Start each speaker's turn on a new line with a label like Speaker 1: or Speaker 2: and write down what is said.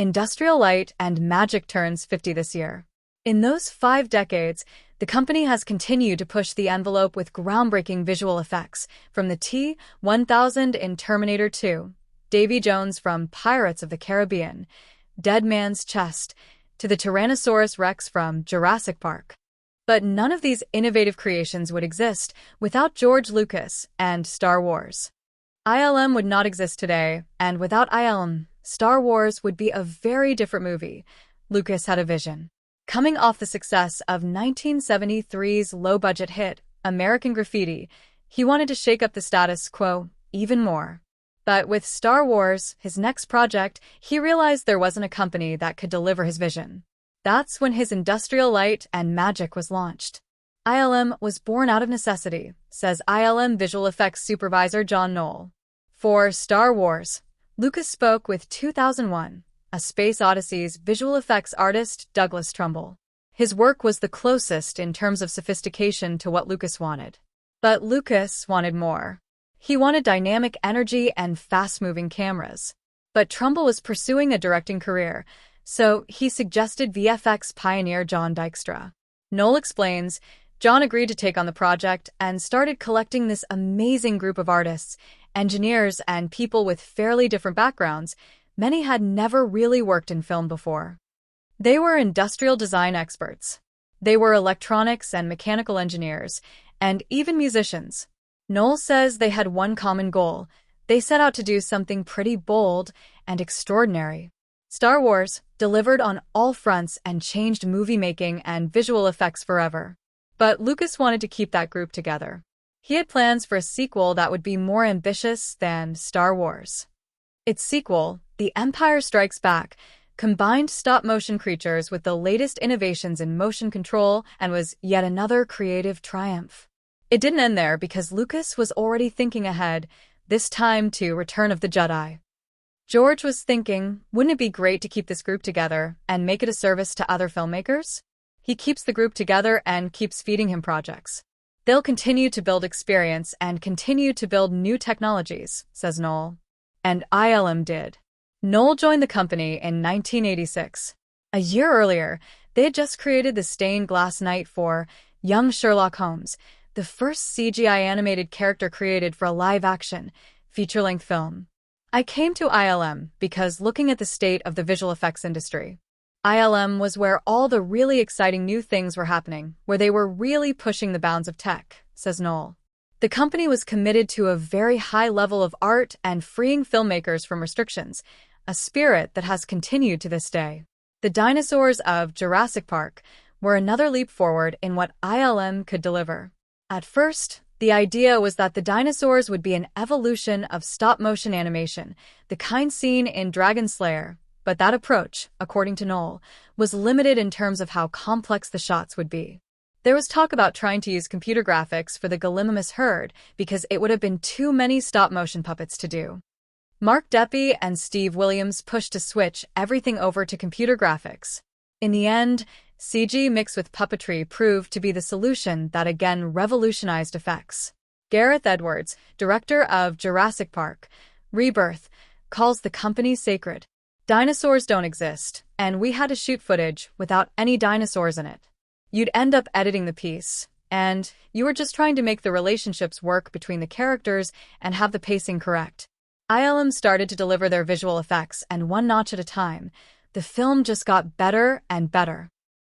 Speaker 1: Industrial Light and Magic turns 50 this year. In those 5 decades, the company has continued to push the envelope with groundbreaking visual effects, from the T-1000 in Terminator 2, Davy Jones from Pirates of the Caribbean, Dead Man's Chest, to the Tyrannosaurus Rex from Jurassic Park. But none of these innovative creations would exist without George Lucas and Star Wars. ILM would not exist today, and without ILM, Star Wars would be a very different movie. Lucas had a vision. Coming off the success of 1973's low-budget hit, American Graffiti, he wanted to shake up the status quo even more. But with Star Wars, his next project, he realized there wasn't a company that could deliver his vision. That's when his Industrial Light and Magic was launched. ILM was born out of necessity, says ILM visual effects supervisor John Knoll. For Star Wars, Lucas spoke with 2001, A Space Odyssey's visual effects artist Douglas Trumbull. His work was the closest in terms of sophistication to what Lucas wanted. But Lucas wanted more. He wanted dynamic energy and fast-moving cameras. But Trumbull was pursuing a directing career, so he suggested VFX pioneer John Dykstra. Knoll explains, John agreed to take on the project and started collecting this amazing group of artists, engineers, and people with fairly different backgrounds. Many had never really worked in film before. They were industrial design experts. They were electronics and mechanical engineers, and even musicians. Knoll says they had one common goal. They set out to do something pretty bold and extraordinary. Star Wars delivered on all fronts and changed movie making and visual effects forever. But Lucas wanted to keep that group together. He had plans for a sequel that would be more ambitious than Star Wars. Its sequel, The Empire Strikes Back, combined stop-motion creatures with the latest innovations in motion control and was yet another creative triumph. It didn't end there because Lucas was already thinking ahead, this time to Return of the Jedi. George was thinking, wouldn't it be great to keep this group together and make it a service to other filmmakers? He keeps the group together and keeps feeding him projects. They'll continue to build experience and continue to build new technologies, says Knoll. And ILM did. Knoll joined the company in 1986. A year earlier, they had just created the stained glass knight for Young Sherlock Holmes, the first CGI animated character created for a live-action, feature-length film. I came to ILM because looking at the state of the visual effects industry, ILM was where all the really exciting new things were happening, where they were really pushing the bounds of tech, says Knoll. The company was committed to a very high level of art and freeing filmmakers from restrictions, a spirit that has continued to this day. The dinosaurs of Jurassic Park were another leap forward in what ILM could deliver. At first, the idea was that the dinosaurs would be an evolution of stop-motion animation, the kind seen in Dragon Slayer, but that approach, according to Knoll, was limited in terms of how complex the shots would be. There was talk about trying to use computer graphics for the Gallimimus herd because it would have been too many stop-motion puppets to do. Mark Deppie and Steve Williams pushed to switch everything over to computer graphics. In the end, CG mixed with puppetry proved to be the solution that again revolutionized effects. Gareth Edwards, director of Jurassic Park, Rebirth, calls the company sacred. Dinosaurs don't exist, and we had to shoot footage without any dinosaurs in it. You'd end up editing the piece, and you were just trying to make the relationships work between the characters and have the pacing correct. ILM started to deliver their visual effects, and one notch at a time, the film just got better and better.